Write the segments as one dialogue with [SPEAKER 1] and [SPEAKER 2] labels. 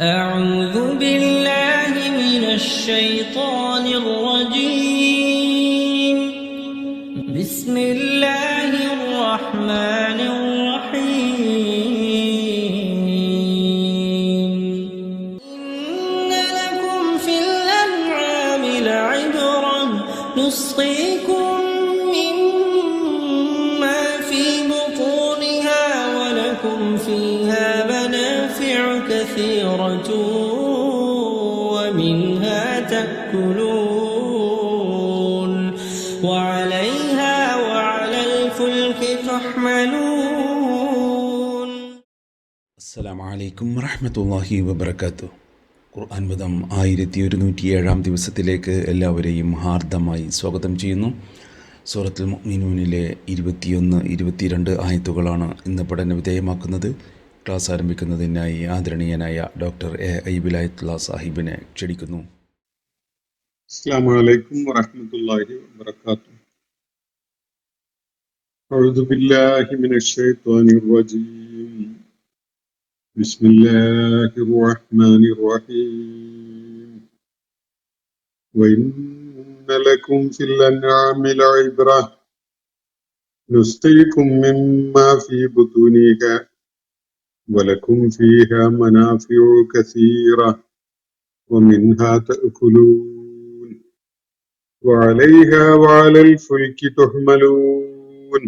[SPEAKER 1] أعوذ بالله من الشيطان الرجيم. بسم الله الرحمن الرحيم. إن لكم في الأنعام لعبرة نسقيكم مما في بطونها ولكم فيها منافع كثيرة ومنها تأكلون وعليها وعلى الفلك تحملون.
[SPEAKER 2] അസ്സലാമു അലൈക്കും വറഹ്മത്തുള്ളാഹി വബറകാതുഹു. ഖുർആൻ വദം 1107 ദിവസത്തിലേക്ക് എല്ലാവരെയും ഹാർദമായി സ്വാഗതം ചെയ്യുന്നു. സൂറത്തുൽ മുഅ്മിനൂനിലെ 21-22 ആയത്തുകളാണ് ഇന്ന് പഠന വിധേയമാക്കുന്നത്. ക്ലാസ് ആരംഭിക്കുന്നതിനായി ആദരണീയനായ ഡോക്ടർ എ വിലായത്തുള്ള സാഹിബിനെ ക്ഷണിക്കുന്നു.
[SPEAKER 3] അസ്സലാമു അലൈക്കും വറഹ്മത്തുള്ളാഹി വബറകാതുഹു. അഊദു ബില്ലാഹി മിനശ് ശൈത്വാനിർ റജീം. ബിസ്മില്ലാഹിർ റഹ്മാനിർ റഹീം. വഇന്ന ലക്കും ഫിൽ അൻആമി ലഇബ്റ നുസ്ഖീകും മിമ്മാ ഫീ ബുതൂനിഹാ വലക്കും ഫീഹാ മനാഫിഉ കസീറ വമിൻഹാ തഅകുലൂൻ വഅലൈഹാ വഅലൽ ഫുൽകി തുഹ്മലൂൻ.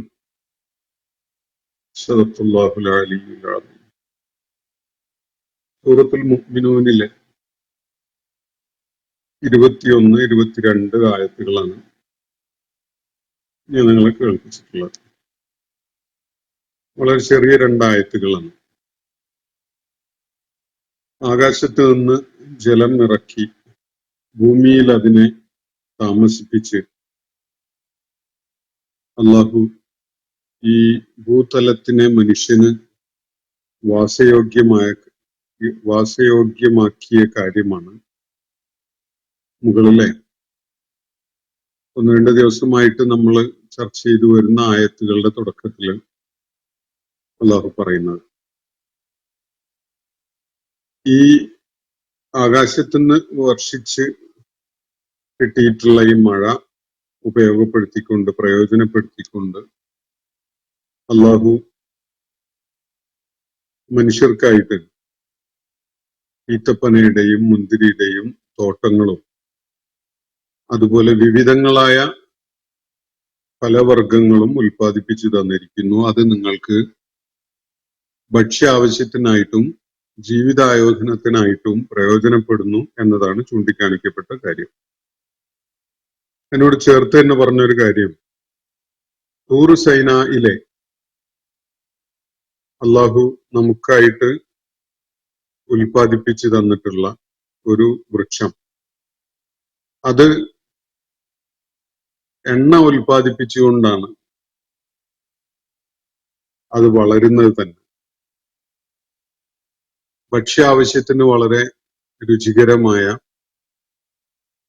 [SPEAKER 3] സദഖല്ലാഹുൽ അലിയ്യുൽ അദീം. സൂറത്തുൽ മുഅ്മിനൂനിലെ 21-22 ആയത്തുകളാണ് ഞാൻ നിങ്ങളെ കേൾപ്പിച്ചിട്ടുള്ളത്. വളരെ ചെറിയ 2 ആയത്തുകളാണ്. ആകാശത്ത് നിന്ന് ജലം ഇറക്കി ഭൂമിയിൽ അതിനെ താമസിപ്പിച്ച് അല്ലാഹു ഈ ഭൂതലത്തിനെ മനുഷ്യന് വാസയോഗ്യമാക്കിയ കാര്യമാണ്. മുകളിലെ 1-2 ദിവസമായിട്ട് നമ്മൾ ചർച്ച ചെയ്തു വരുന്ന ആയത്തുകളുടെ തുടക്കത്തിൽ അല്ലാഹു പറയുന്നത്, ഈ ആകാശത്തുനിന്ന് വർഷിച്ച് കിട്ടിയിട്ടുള്ള ഈ മഴ പ്രയോജനപ്പെടുത്തിക്കൊണ്ട് അല്ലാഹു മനുഷ്യർക്കായിട്ട് ഈത്തപ്പനയുടെയും മുന്തിരിയുടെയും തോട്ടങ്ങളും അതുപോലെ വിവിധങ്ങളായ ഫലവർഗങ്ങളും ഉൽപ്പാദിപ്പിച്ചു തന്നിരിക്കുന്നു. അത് നിങ്ങൾക്ക് ഭക്ഷ്യാവശ്യത്തിനായിട്ടും ജീവിതായോധനത്തിനായിട്ടും പ്രയോജനപ്പെടുന്നു എന്നതാണ് ചൂണ്ടിക്കാണിക്കപ്പെട്ട കാര്യം. എന്നോട് ചേർത്ത് തന്നെ പറഞ്ഞൊരു കാര്യം, തൂറ് സൈനായിലെ അല്ലാഹു നമുക്കായിട്ട് ഉൽപ്പാദിപ്പിച്ചു തന്നിട്ടുള്ള ഒരു വൃക്ഷം, അത് എണ്ണ ഉൽപ്പാദിപ്പിച്ചുകൊണ്ടാണ് അത് വളരുന്നത് തന്നെ. ഭക്ഷ്യാവശ്യത്തിന് വളരെ രുചികരമായ,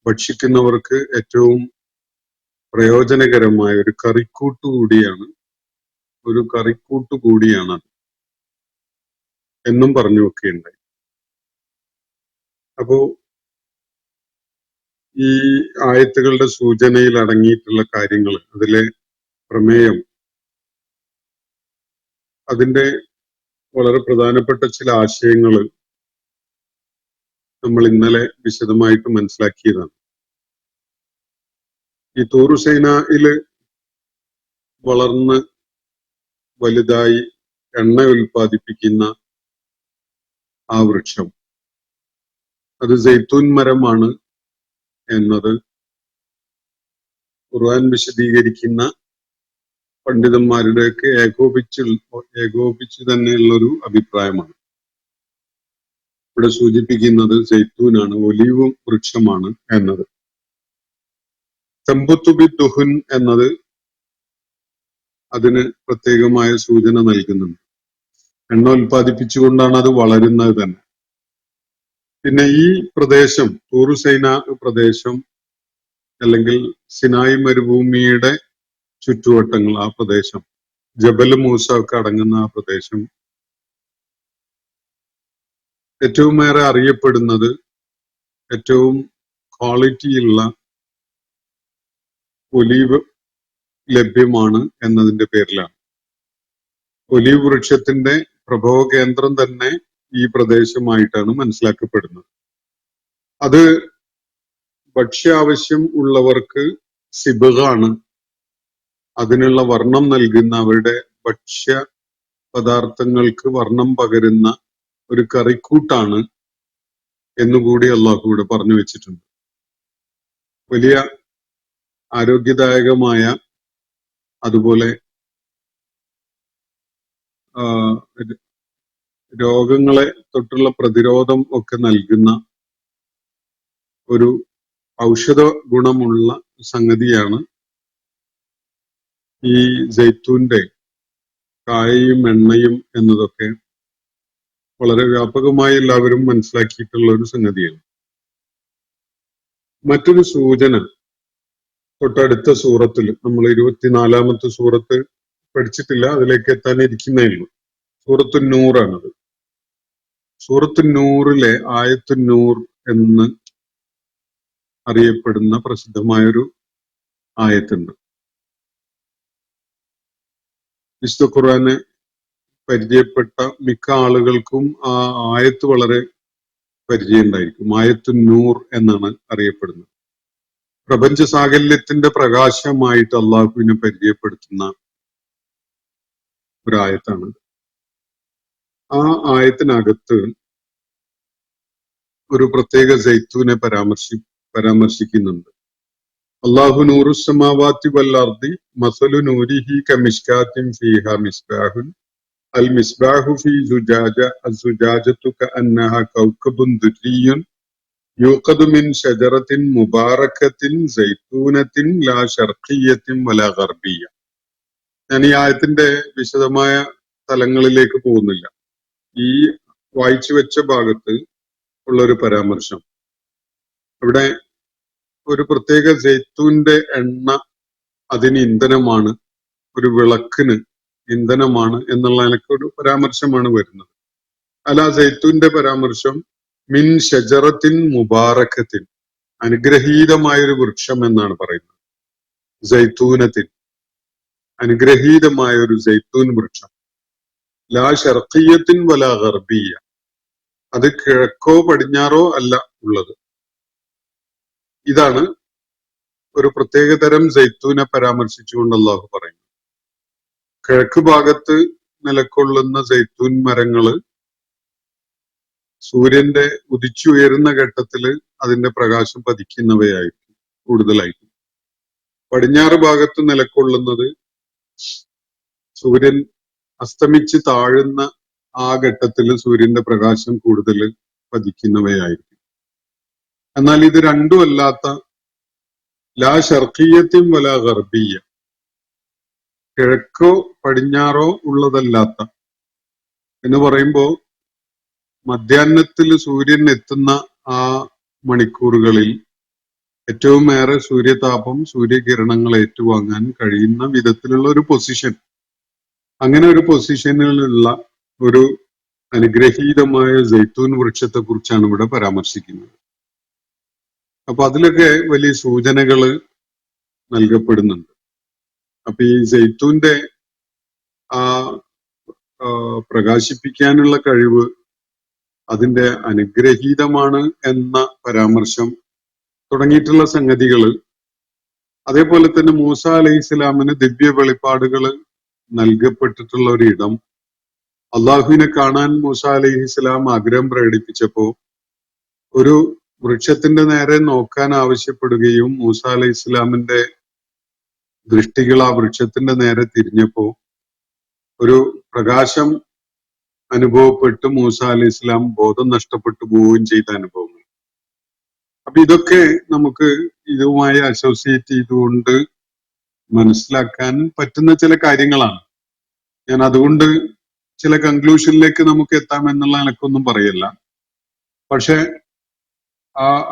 [SPEAKER 3] ഭക്ഷിക്കുന്നവർക്ക് ഏറ്റവും പ്രയോജനകരമായ ഒരു കറിക്കൂട്ട് കൂടിയാണ് എന്നും പറഞ്ഞു വെക്കുകയുണ്ടായി. അപ്പോ ഈ ആയത്തുകളുടെ സൂചനയിൽ അടങ്ങിയിട്ടുള്ള കാര്യങ്ങൾ, അതിലെ പ്രമേയം, അതിന്റെ വളരെ പ്രധാനപ്പെട്ട ചില ആശയങ്ങൾ നമ്മൾ ഇന്നലെ വിശദമായിട്ട് മനസ്സിലാക്കിയതാണ്. ഈ തൂറു സൈനായില് വളർന്ന് വലുതായി എണ്ണ ഉൽപ്പാദിപ്പിക്കുന്ന ആ വൃക്ഷം, അത് സൈത്തൂൻ മരമാണ് എന്നത് ഖുർആൻ വിശദീകരിക്കുന്ന പണ്ഡിതന്മാരുടെയൊക്കെ ഏകോപിച്ച് തന്നെയുള്ളൊരു അഭിപ്രായമാണ്. ഇവിടെ സൂചിപ്പിക്കുന്നത് സൈത്തൂനാണ്, ഒലീവ് വൃക്ഷമാണ് എന്നത്. തമ്പുത്തുബി ദുഹുൻ എന്നത് അതിന് പ്രത്യേകമായ സൂചന നൽകുന്നുണ്ട്. എണ്ണ ഉൽപ്പാദിപ്പിച്ചുകൊണ്ടാണ് അത് വളരുന്നത് തന്നെ. പിന്നെ ഈ പ്രദേശം, തൂറു സൈനാ പ്രദേശം അല്ലെങ്കിൽ സിനായ് മരുഭൂമിയുടെ ചുറ്റുവട്ടങ്ങൾ, ആ പ്രദേശം, ജബൽ മൂസ ഒക്കെ അടങ്ങുന്ന ആ പ്രദേശം ഏറ്റവും ഏറെ അറിയപ്പെടുന്നത് ഏറ്റവും ക്വാളിറ്റിയുള്ള ഒലീവ് ലഭ്യമാണ് എന്നതിന്റെ പേരിലാണ്. ഒലീവ് വൃക്ഷത്തിന്റെ പ്രഭവ കേന്ദ്രം തന്നെ ഈ പ്രദേശമായിട്ടാണ് മനസ്സിലാക്കപ്പെടുന്നത്. അത് ഭക്ഷ്യാവശ്യം ഉള്ളവർക്ക് സിബാണ്, അതിനുള്ള വർണ്ണം നൽകുന്ന, അവരുടെ ഭക്ഷ്യ പദാർത്ഥങ്ങൾക്ക് വർണ്ണം പകരുന്ന ഒരു കറിക്കൂട്ടാണ് എന്നുകൂടി അള്ളാഹു ഇവിടെ പറഞ്ഞു വെച്ചിട്ടുണ്ട്. വലിയ ആരോഗ്യദായകമായ, അതുപോലെ രോഗങ്ങളെ തൊട്ടുള്ള പ്രതിരോധം ഒക്കെ നൽകുന്ന ഒരു ഔഷധ ഗുണമുള്ള സംഗതിയാണ് ഈ ജൈത്തൂന്റെ കായയും എണ്ണയും എന്നതൊക്കെ വളരെ വ്യാപകമായി എല്ലാവരും മനസ്സിലാക്കിയിട്ടുള്ള ഒരു സംഗതിയാണ്. മറ്റൊരു സൂചന തൊട്ടടുത്ത സൂറത്തിൽ, നമ്മൾ 24-ാമത്തെ സൂറത്ത് പഠിച്ചിട്ടില്ല, അതിലേക്ക് എത്താനിരിക്കുന്നേ ഉള്ളൂ. സൂറത്തു നൂറാണത്. സൂറത്തു നൂറിലെ ആയത്തു നൂർ എന്ന് അറിയപ്പെടുന്ന പ്രസിദ്ധമായൊരു ആയത്തുണ്ട്. വിശുദ്ധ ഖുർആനെ പരിചയപ്പെട്ട മിക്ക ആളുകൾക്കും ആ ആയത്ത് വളരെ പരിചയമുണ്ടായിരിക്കും. ആയത്തു നൂർ എന്നാണ് അറിയപ്പെടുന്നത്. പ്രപഞ്ച സാകല്യത്തിന്റെ പ്രകാശമായിട്ട് അള്ളാഹുവിനെ പരിചയപ്പെടുത്തുന്ന ഒരു ആയത്താണ്. ആ ആയത്തിനകത്ത് ഒരു പ്രത്യേക സൈത്തൂനെ പരാമർശിക്കുന്നുണ്ട്. അല്ലാഹു നൂറു സമാവാതി വൽ അർദി മസലു നൂരിഹി കമിഷ്കാത്തിൻ ഫീഹാ മിസ്ബാഹുൻ അൽ മിസ്ബാഹു ഫീ സുജാജ അസ്സുജാജതു കഅന്നഹാ കൗകബുൻ ദുരിയ്യുൻ യൂഖദു മിൻ ഷജറത്തിൻ മുബാറകത്തിൻ സൈത്തൂനത്തിൻ ലാ ശർഖിയ്യത്തിൻ വലാ ഗർബിയ്യ. ഞാൻ ഈ ആയത്തിന്റെ വിശദമായ തലങ്ങളിലേക്ക് പോകുന്നില്ല. ഈ വായിച്ചു വെച്ച ഭാഗത്ത് ഉള്ളൊരു പരാമർശം, ഇവിടെ ഒരു പ്രത്യേക ജൈത്തൂന്റെ എണ്ണ അതിന് ഇന്ധനമാണ്, ഒരു വിളക്കിന് ഇന്ധനമാണ് എന്നുള്ള നിലക്കൊരു പരാമർശമാണ് വരുന്നത്. അല്ല, ജൈത്തൂന്റെ പരാമർശം മിൻ ഷജറത്തിൻ മുബാറക്കത്തിൻ, അനുഗ്രഹീതമായൊരു വൃക്ഷം എന്നാണ് പറയുന്നത്. ജൈത്തൂനത്തിൻ, അനുഗ്രഹീതമായ ഒരു ജൈത്തൂൻ വൃക്ഷം. ലാ ശർഖിയ്യത്തിൻ വലാ ഗർബിയ്യ, അത് കിഴക്കോ പടിഞ്ഞാറോ അല്ല ഉള്ളത്. ഇതാണ് ഒരു പ്രത്യേകതരം ജൈത്തൂനെ പരാമർശിച്ചുകൊണ്ട് അള്ളാഹു പറയുന്നത്. കിഴക്ക് ഭാഗത്ത് നിലകൊള്ളുന്ന ജൈത്തൂൻ മരങ്ങള് സൂര്യന്റെ ഉദിച്ചുയരുന്ന ഘട്ടത്തില് അതിന്റെ പ്രകാശം പതിക്കുന്നവയായിരിക്കും കൂടുതലായിട്ടും. പടിഞ്ഞാറ് ഭാഗത്ത് നിലകൊള്ളുന്നത് സൂര്യൻ അസ്തമിച്ച് താഴുന്ന ആ ഘട്ടത്തിൽ സൂര്യന്റെ പ്രകാശം കൂടുതൽ പതിക്കുന്നവയായിരിക്കും. എന്നാൽ ഇത് രണ്ടും അല്ലാത്ത ലാ ശർഖിയ്യത്തിൻ വലാ ഗർബിയ്യ, കിഴക്കോ പടിഞ്ഞാറോ ഉള്ളതല്ലാത്ത എന്ന് പറയുമ്പോ മധ്യാഹ്നത്തിൽ സൂര്യൻ എത്തുന്ന ആ മണിക്കൂറുകളിൽ ഏറ്റവും ഏറെ സൂര്യതാപം, സൂര്യകിരണങ്ങൾ ഏറ്റുവാങ്ങാൻ കഴിയുന്ന വിധത്തിലുള്ള ഒരു പൊസിഷൻ, അങ്ങനെ ഒരു പൊസിഷനിലുള്ള ഒരു അനുഗ്രഹീതമായ ജൈത്തൂൻ വൃക്ഷത്തെ കുറിച്ചാണ് ഇവിടെ പരാമർശിക്കുന്നത്. അപ്പൊ അതിലൊക്കെ വലിയ സൂചനകള് നൽകപ്പെടുന്നുണ്ട്. അപ്പൊ ഈ ജൈത്തൂന്റെ ആ പ്രകാശിപ്പിക്കാനുള്ള കഴിവ്, അതിന്റെ അനുഗ്രഹീതമാണ് എന്ന പരാമർശം തുടങ്ങിയിട്ടുള്ള സംഗതികള്, അതേപോലെ തന്നെ മൂസ അലൈഹി ഇസ്ലാമിന് ദിവ്യ വെളിപ്പാടുകള് നൽകപ്പെട്ടിട്ടുള്ള ഒരു ഇടം, അള്ളാഹുവിനെ കാണാൻ മൂസ അലൈഹി ഇസ്ലാം ആഗ്രഹം പ്രകടിപ്പിച്ചപ്പോ ഒരു വൃക്ഷത്തിന്റെ നേരെ നോക്കാൻ ആവശ്യപ്പെടുകയും മൂസ അലൈഹി ഇസ്ലാമിന്റെ ദൃഷ്ടികൾ ആ വൃക്ഷത്തിന്റെ നേരെ തിരിഞ്ഞപ്പോ ഒരു പ്രകാശം അനുഭവപ്പെട്ട് മൂസ അലൈഹി ഇസ്ലാം ബോധം നഷ്ടപ്പെട്ടു പോവുകയും ചെയ്ത അനുഭവങ്ങൾ. അപ്പൊ ഇതൊക്കെ നമുക്ക് ഇതുമായി അസോസിയേറ്റ് ചെയ്തുകൊണ്ട് മനസ്സിലാക്കാൻ പറ്റുന്ന ചില കാര്യങ്ങളാണ്. ഞാൻ അതുകൊണ്ട് ചില കൺക്ലൂഷനിലേക്ക് നമുക്ക് എത്താമെന്നുള്ള എനക്കൊന്നും പറയല്ല. പക്ഷെ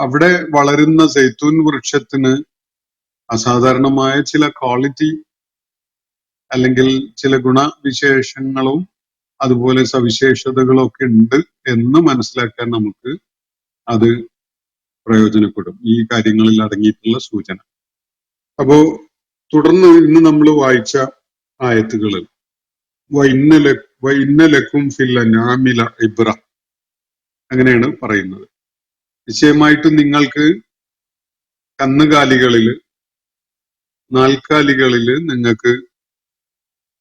[SPEAKER 3] അവിടെ വളരുന്ന സൈത്തൂൻ വൃക്ഷത്തിന് അസാധാരണമായ ചില ക്വാളിറ്റി അല്ലെങ്കിൽ ചില ഗുണവിശേഷങ്ങളും അതുപോലെ സവിശേഷതകളൊക്കെ ഉണ്ട് എന്ന് മനസ്സിലാക്കാൻ നമുക്ക് അത് പ്രയോജനപ്പെടും, ഈ കാര്യങ്ങളിൽ അടങ്ങിയിട്ടുള്ള സൂചന. അപ്പോ തുടർന്ന് ഇന്ന് നമ്മൾ വായിച്ച ആയത്തുകൾ വൈന്നലക്കും ഫിൽ അനാമില ഇബ്ര, അങ്ങനെയാണ് പറയുന്നത്. നിശ്ചയമായിട്ടും നിങ്ങൾക്ക് കന്നുകാലികളില്, നാൽക്കാലികളില് നിങ്ങൾക്ക്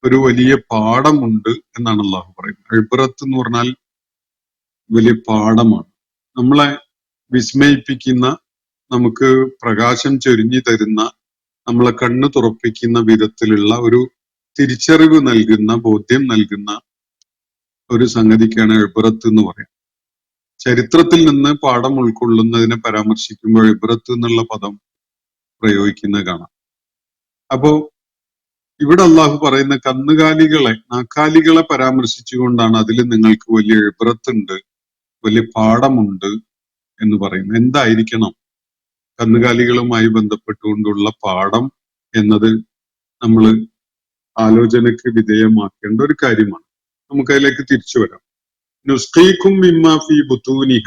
[SPEAKER 3] ഒരു വലിയ പാഠമുണ്ട് എന്നാണ് അള്ളാഹു പറയുന്നത്. ഇബ്രത്ത് എന്ന് പറഞ്ഞാൽ വലിയ പാഠമാണ്. നമ്മളെ വിസ്മയിപ്പിക്കുന്ന, നമുക്ക് പ്രകാശം ചൊരിഞ്ഞു തരുന്ന, നമ്മളെ കണ്ണ് തുറപ്പിക്കുന്ന വിധത്തിലുള്ള ഒരു തിരിച്ചറിവ് നൽകുന്ന, ബോധ്യം നൽകുന്ന ഒരു സംഗതിക്കാണ് ഇബ്രത്ത് എന്ന് പറയുന്നത്. ചരിത്രത്തിൽ നിന്ന് പാഠം ഉൾക്കൊള്ളുന്നതിനെ പരാമർശിക്കുമ്പോൾ ഇബ്രത്ത് എന്നുള്ള പദം പ്രയോഗിക്കുന്നത് കാണാം. അപ്പോ ഇവിടെ അള്ളാഹു പറയുന്ന കന്നുകാലികളെ, നാക്കാലികളെ പരാമർശിച്ചുകൊണ്ടാണ് അതിൽ നിങ്ങൾക്ക് വലിയ ഇബ്രത്തുണ്ട്, വലിയ പാഠമുണ്ട് എന്ന് പറയുന്നത്. എന്തായിരിക്കണം കന്നുകാലികളുമായി ബന്ധപ്പെട്ടുകൊണ്ടുള്ള പാഠം എന്നത് നമ്മൾ ആലോചനക്ക് വിധേയമാക്കേണ്ട ഒരു കാര്യമാണ്. നമുക്ക് അതിലേക്ക് തിരിച്ചു വരാം. നുസ്ഖീക്കും മിമ്മാ ഫീ ബുത്തൂനിഹ,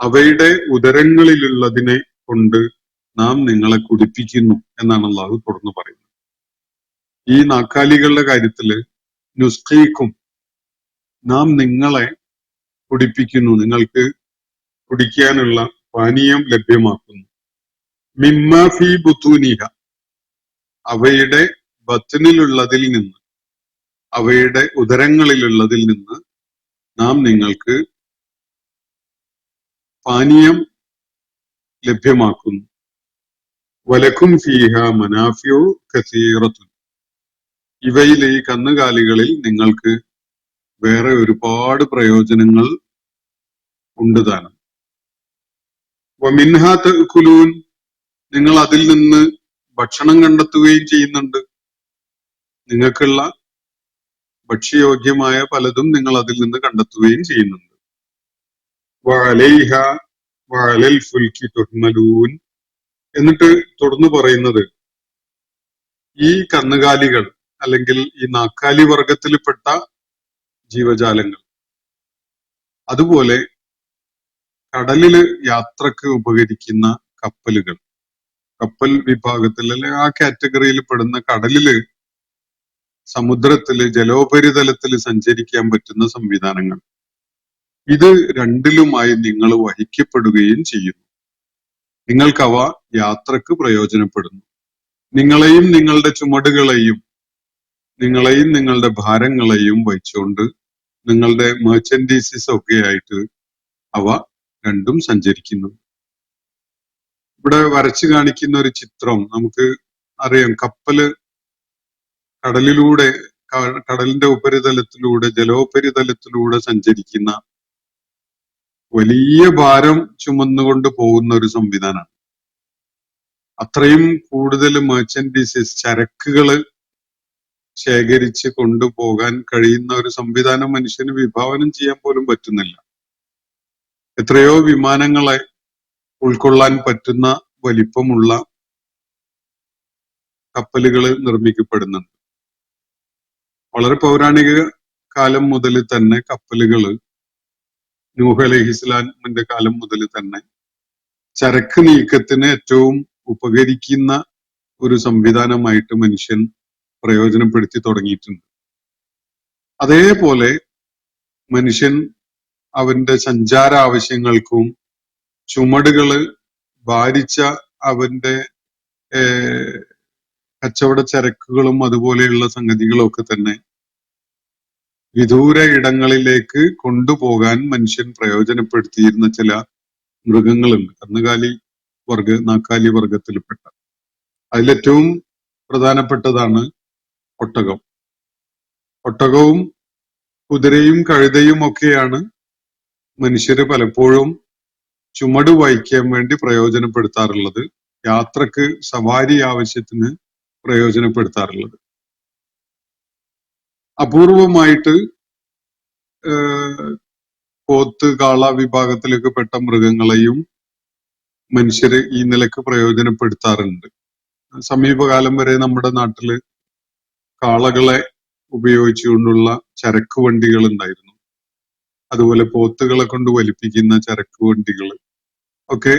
[SPEAKER 3] അവയുടെ ഉദരങ്ങളിലുള്ളതിനെ കൊണ്ട് നാം നിങ്ങളെ കുടിപ്പിക്കുന്നു എന്നാണ് അള്ളാഹു തുടർന്ന് പറയുന്നത്. ഈ നാക്കാലികളുടെ കാര്യത്തില് നുസ്ഖീക്കും, നാം നിങ്ങളെ കുടിപ്പിക്കുന്നു, നിങ്ങൾക്ക് കുടിക്കാനുള്ള പാനീയം ലഭ്യമാക്കുന്നു. മിമ്മാ ഫീ ബുത്തൂനിഹ, അവയുടെ ബത്നിലുള്ളതിൽ നിന്ന്, അവയുടെ ഉദരങ്ങളിലുള്ളതിൽ നിന്ന് നാം നിങ്ങൾക്ക് പാനീയം ലഭ്യമാക്കുന്നു. വലക്കും ഫീഹ മനാഫിഉ കസീറത്തുൻ, ഇവയിൽ, ഈ കന്നുകാലികളിൽ നിങ്ങൾക്ക് വേറെ ഒരുപാട് പ്രയോജനങ്ങൾ ഉണ്ട് താനും. വമിൻഹാ തഅ്കുലൂൻ, നിങ്ങൾ അതിൽ നിന്ന് ഭക്ഷണം കണ്ടെത്തുകയും ചെയ്യുന്നുണ്ട്. നിങ്ങൾക്കുള്ള ഭക്ഷ്യയോഗ്യമായ പലതും നിങ്ങൾ അതിൽ നിന്ന് കണ്ടെത്തുകയും ചെയ്യുന്നുണ്ട്. വഅലൈഹ വഅലൽ ഫുൽക്കി തുഹ്മലൂൻ, എന്നിട്ട് തുടർന്ന് പറയുന്നത്, ഈ കന്നുകാലികൾ അല്ലെങ്കിൽ ഈ നാക്കാലി വർഗത്തിൽപ്പെട്ട ജീവജാലങ്ങൾ, അതുപോലെ കടലില് യാത്രക്ക് ഉപകരിക്കുന്ന കപ്പലുകൾ, കപ്പൽ വിഭാഗത്തിൽ അല്ലെ ആ കാറ്റഗറിയിൽ പെടുന്ന, കടലില്, സമുദ്രത്തില്, ജലോപരിതലത്തിൽ സഞ്ചരിക്കാൻ പറ്റുന്ന സംവിധാനങ്ങൾ, ഇത് രണ്ടിലുമായി നിങ്ങൾ വഹിക്കപ്പെടുകയും ചെയ്യുന്നു. നിങ്ങൾക്കവ യാത്രക്ക് പ്രയോജനപ്പെടുന്നു. നിങ്ങളെയും നിങ്ങളുടെ ചുമടുകളെയും, നിങ്ങളെയും നിങ്ങളുടെ ഭാരങ്ങളെയും വഹിച്ചുകൊണ്ട് നിങ്ങളുടെ മെർച്ചൻഡൈസസ് ഒക്കെ ആയിട്ട് അവ രണ്ടും സഞ്ചരിക്കുന്നു. ഇവിടെ വരച്ചു കാണിക്കുന്ന ഒരു ചിത്രം നമുക്ക് അറിയാം. കപ്പല് കടലിലൂടെ, കടലിന്റെ ഉപരിതലത്തിലൂടെ, ജലോപരിതലത്തിലൂടെ സഞ്ചരിക്കുന്ന, വലിയ ഭാരം ചുമന്നുകൊണ്ട് പോകുന്ന ഒരു സംവിധാനമാണ്. അത്രയും കൂടുതൽ മെർച്ചൻഡൈസസ്, ചരക്കുകള് ശേഖരിച്ച് കൊണ്ടുപോകാൻ കഴിയുന്ന ഒരു സംവിധാനം മനുഷ്യന് വിഭാവനം ചെയ്യാൻ പോലും പറ്റുന്നില്ല. എത്രയോ വിമാനങ്ങളെ ഉൾക്കൊള്ളാൻ പറ്റുന്ന വലിപ്പമുള്ള കപ്പലുകൾ നിർമ്മിക്കപ്പെടുന്നുണ്ട്. വളരെ പൗരാണിക കാലം മുതൽ തന്നെ കപ്പലുകള്, നൂഹ് അലൈഹിസ്സലാമിന്റെ കാലം മുതൽ തന്നെ ചരക്ക് നീക്കത്തിന് ഏറ്റവും ഉപകരിക്കുന്ന ഒരു സംവിധാനമായിട്ട് മനുഷ്യൻ പ്രയോജനപ്പെടുത്തി തുടങ്ങിയിട്ടുണ്ട്. അതേപോലെ മനുഷ്യൻ അവന്റെ സഞ്ചാര ആവശ്യങ്ങൾക്കും ചുമടുകള് ഭാരിച്ച അവന്റെ കച്ചവട ചരക്കുകളും അതുപോലെയുള്ള സംഗതികളും ഒക്കെ തന്നെ വിദൂര ഇടങ്ങളിലേക്ക് കൊണ്ടുപോകാൻ മനുഷ്യൻ പ്രയോജനപ്പെടുത്തിയിരുന്ന ചില മൃഗങ്ങളുണ്ട്. നാക്കാലി വർഗത്തിൽപ്പെട്ട. അതിലേറ്റവും പ്രധാനപ്പെട്ടതാണ് ഒട്ടകം. ഒട്ടകവും കുതിരയും കഴുതയും ഒക്കെയാണ് മനുഷ്യര് പലപ്പോഴും ചുമട് വഹിക്കാൻ വേണ്ടി പ്രയോജനപ്പെടുത്താറുള്ളത്, യാത്രക്ക്, സവാരി ആവശ്യത്തിന് പ്രയോജനപ്പെടുത്താറുള്ളത്. അപൂർവമായിട്ട് പോത്ത്, കാള വിഭാഗത്തിലേക്ക് പെട്ട മൃഗങ്ങളെയും മനുഷ്യര് ഈ നിലക്ക് പ്രയോജനപ്പെടുത്താറുണ്ട്. സമീപകാലം വരെ നമ്മുടെ നാട്ടില് കാളകളെ ഉപയോഗിച്ചുകൊണ്ടുള്ള ചരക്ക് വണ്ടികൾ ഉണ്ടായിരുന്നു. അതുപോലെ പോത്തുകളെ കൊണ്ട് വലിപ്പിക്കുന്ന ചരക്ക് വണ്ടികൾ ഒക്കെ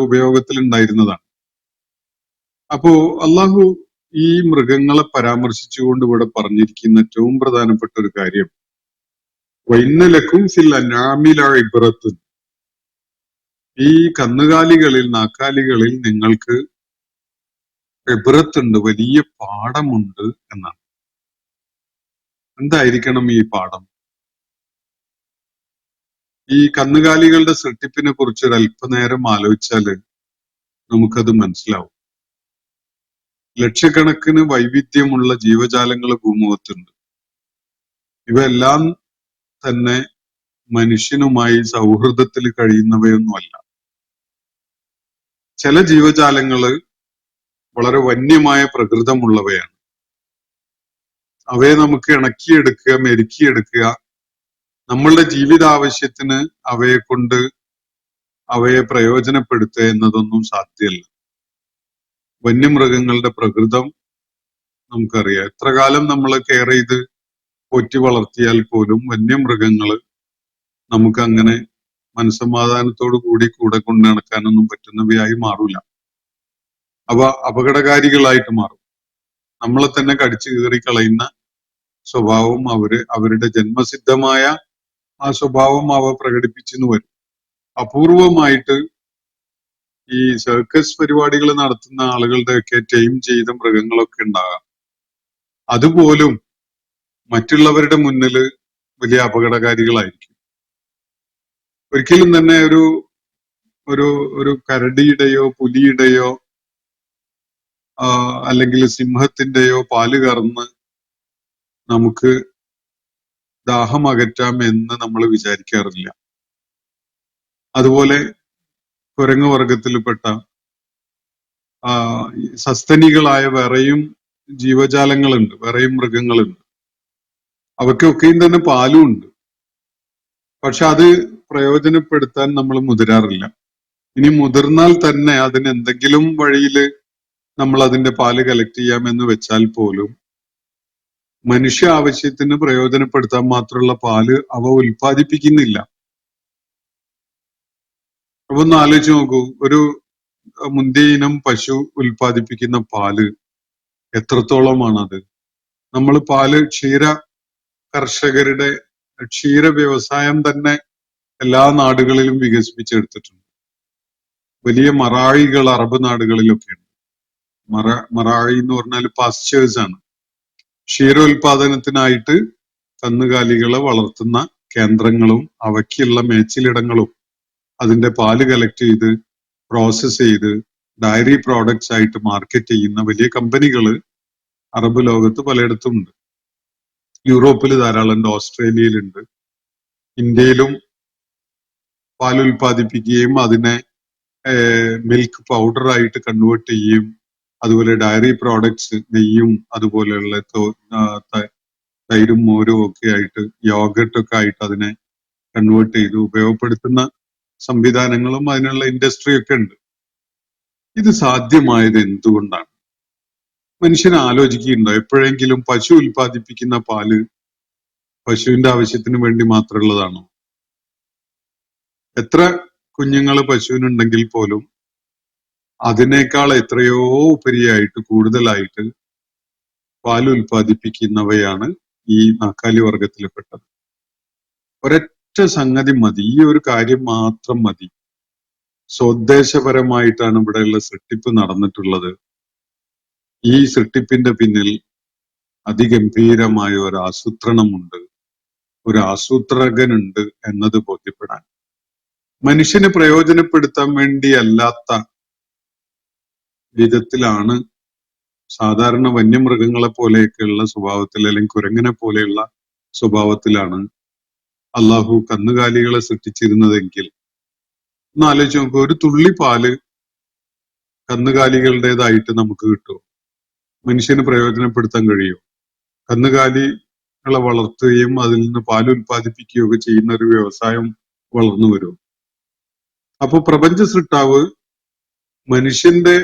[SPEAKER 3] ഉപയോഗത്തിൽ ഉണ്ടായിരുന്നതാണ്. അപ്പോ അള്ളാഹു ഈ മൃഗങ്ങളെ പരാമർശിച്ചുകൊണ്ട് ഇവിടെ പറഞ്ഞിരിക്കുന്ന ഏറ്റവും പ്രധാനപ്പെട്ട ഒരു കാര്യം, വൈന്നലക്കും ഫിൽ അനാമി ലഇബ്റത്തുൻ, ഈ കന്നുകാലികളിൽ, നാക്കാലികളിൽ നിങ്ങൾക്ക് ഇബ്റത്തുണ്ട്, വലിയ പാഠമുണ്ട് എന്നാണ്. എന്തായിരിക്കണം ഈ പാഠം? ഈ കന്നുകാലികളുടെ സൃഷ്ടിപ്പിനെ കുറിച്ച് ഒരു അല്പനേരം ആലോചിച്ചാല് നമുക്കത് മനസ്സിലാവും. ലക്ഷക്കണക്കിന് വൈവിധ്യമുള്ള ജീവജാലങ്ങൾ ഭൂമുഖത്തുണ്ട്. ഇവയെല്ലാം തന്നെ മനുഷ്യനുമായി സൗഹൃദത്തിൽ കഴിയുന്നവയൊന്നുമല്ല. ചില ജീവജാലങ്ങള് വളരെ വന്യമായ പ്രകൃതമുള്ളവയാണ്. അവയെ നമുക്ക് ഇണക്കിയെടുക്കുക, മെരുക്കിയെടുക്കുക, നമ്മളുടെ ജീവിതാവശ്യത്തിന് അവയെ പ്രയോജനപ്പെടുത്തുക എന്നതൊന്നും സാധ്യമല്ല. വന്യമൃഗങ്ങളുടെ പ്രകൃതം നമുക്കറിയാം. എത്ര കാലം നമ്മൾ കെയർ ചെയ്ത് പോറ്റി വളർത്തിയാൽ പോലും വന്യമൃഗങ്ങള് നമുക്ക് അങ്ങനെ മനസ്സമാധാനത്തോടു കൂടി കൂടെ കൊണ്ട് നടക്കാനൊന്നും പറ്റുന്നവയായി മാറൂല. അവ അപകടകാരികളായിട്ട് മാറും. നമ്മളെ തന്നെ കടിച്ചു കീറി കളയുന്ന സ്വഭാവം അവരുടെ ജന്മസിദ്ധമായ ആ സ്വഭാവം അവ പ്രകടിപ്പിച്ചെന്ന് വരും. അപൂർവമായിട്ട് ഈ സർക്കസ് പരിപാടികൾ നടത്തുന്ന ആളുകളുടെയൊക്കെ ടൈം ചെയ്ത മൃഗങ്ങളൊക്കെ ഉണ്ടാകാം. അതുപോലും മറ്റുള്ളവരുടെ മുന്നില് വലിയ അപകടകാരികളായിരിക്കും. ഒരിക്കലും തന്നെ ഒരു ഒരു ഒരു കരടിയുടെയോ പുലിയുടെയോ അല്ലെങ്കിൽ സിംഹത്തിന്റെയോ പാല് കറന്ന് നമുക്ക് ദാഹം അകറ്റാം എന്ന് നമ്മൾ വിചാരിക്കാറില്ല. അതുപോലെ കുരങ്ങ് വർഗത്തിൽപ്പെട്ട സസ്തനികളായ വേറെയും ജീവജാലങ്ങളുണ്ട്, വേറെയും മൃഗങ്ങളുണ്ട്. അവയ്ക്കൊക്കെയും തന്നെ പാലും ഉണ്ട്. പക്ഷെ അത് പ്രയോജനപ്പെടുത്താൻ നമ്മൾ മുതിരാറില്ല. ഇനി മുതിർന്നാൽ തന്നെ അതിന് എന്തെങ്കിലും വഴിയില് നമ്മൾ അതിന്റെ പാല് കളക്ട് ചെയ്യാമെന്ന് വെച്ചാൽ പോലും മനുഷ്യ ആവശ്യത്തിന് പ്രയോജനപ്പെടുത്താൻ മാത്രമുള്ള പാല് അവ ഉൽപ്പാദിപ്പിക്കുന്നില്ല. അപ്പൊ ഒന്ന് ആലോചിച്ച് നോക്കൂ, ഒരു മുന്തിയ ഇനം പശു ഉൽപ്പാദിപ്പിക്കുന്ന പാല് എത്രത്തോളമാണത്? നമ്മൾ ക്ഷീര കർഷകരുടെ ക്ഷീര വ്യവസായം തന്നെ എല്ലാ നാടുകളിലും വികസിപ്പിച്ചെടുത്തിട്ടുണ്ട്. വലിയ മറാഴികൾ അറബ് നാടുകളിലൊക്കെ ഉണ്ട്. മറാഴി എന്ന് പറഞ്ഞാൽ പാസ്ചേഴ്സ് ആണ്. ക്ഷീരോത്പാദനത്തിനായിട്ട് കന്നുകാലികളെ വളർത്തുന്ന കേന്ദ്രങ്ങളും അവയ്ക്കുള്ള മേച്ചിലിടങ്ങളും അതിന്റെ പാല് കളക്ട് ചെയ്ത് പ്രോസസ് ചെയ്ത് ഡയറി പ്രോഡക്ട്സ് ആയിട്ട് മാർക്കറ്റ് ചെയ്യുന്ന വലിയ കമ്പനികള് അറബ് ലോകത്ത് പലയിടത്തും ഉണ്ട്. യൂറോപ്പിൽ ധാരാളം ഉണ്ട്, ഓസ്ട്രേലിയയിലുണ്ട്, ഇന്ത്യയിലും പാൽ ഉൽപ്പാദിപ്പിക്കുകയും അതിനെ മിൽക്ക് പൗഡർ ആയിട്ട് കൺവേർട്ട് ചെയ്യുകയും അതുപോലെ ഡയറി പ്രോഡക്ട്സ്, നെയ്യും അതുപോലെയുള്ള തൈരും മോരും ഒക്കെ ആയിട്ട്, യോഗട്ടൊക്കെ ആയിട്ട് അതിനെ കൺവേർട്ട് ചെയ്ത് ഉപയോഗപ്പെടുത്തുന്ന സംവിധാനങ്ങളും അതിനുള്ള ഇൻഡസ്ട്രി ഒക്കെ ഉണ്ട്. ഇത് സാധ്യമായത് എന്തുകൊണ്ടാണ്? മനുഷ്യൻ ആലോചിക്കുന്നുണ്ടോ എപ്പോഴെങ്കിലും പശു ഉൽപ്പാദിപ്പിക്കുന്ന പാല് പശുവിന്റെ ആവശ്യത്തിന് വേണ്ടി മാത്രമുള്ളതാണോ? എത്ര കുഞ്ഞുങ്ങള് പശുവിനുണ്ടെങ്കിൽ പോലും അതിനേക്കാൾ എത്രയോ ഉപരിയായിട്ട് കൂടുതലായിട്ട് പാൽ ഉൽപ്പാദിപ്പിക്കുന്നവയാണ് ഈ നാക്കാലി വർഗത്തിൽപ്പെട്ടത്. ഒരൊറ്റ സംഗതി മതി, ഈ ഒരു കാര്യം മാത്രം മതി. സ്വദേശപരമായിട്ടാണ് ഇവിടെയുള്ള സൃഷ്ടിപ്പ് നടന്നിട്ടുള്ളത്. ഈ സൃഷ്ടിപ്പിന്റെ പിന്നിൽ അതിഗംഭീരമായ ഒരു ആസൂത്രണമുണ്ട്, ഒരു ആസൂത്രകനുണ്ട് എന്നത് ബോധ്യപ്പെടാൻ. മനുഷ്യന് പ്രയോജനപ്പെടുത്താൻ വേണ്ടിയല്ലാത്ത വിധത്തിലാണ് സാധാരണ വന്യമൃഗങ്ങളെ പോലെയൊക്കെയുള്ള സ്വഭാവത്തിൽ, അല്ലെങ്കിൽ കുരങ്ങനെ പോലെയുള്ള സ്വഭാവത്തിലാണ് അള്ളാഹു കന്നുകാലികളെ സൃഷ്ടിച്ചിരുന്നതെങ്കിൽ ഒന്ന് ആലോചിച്ച് നോക്കൂ, ഒരു തുള്ളി പാല് കന്നുകാലികളുടേതായിട്ട് നമുക്ക് കിട്ടുമോ? മനുഷ്യന് പ്രയോജനപ്പെടുത്താൻ കഴിയുമോ? കന്നുകാലികളെ വളർത്തുകയും അതിൽ നിന്ന് പാൽ ഉൽപ്പാദിപ്പിക്കുകയൊക്കെ ചെയ്യുന്ന ഒരു വ്യവസായം വളർന്നു വരും. അപ്പൊ പ്രപഞ്ച സൃഷ്ടാവ് മനുഷ്യന്റെ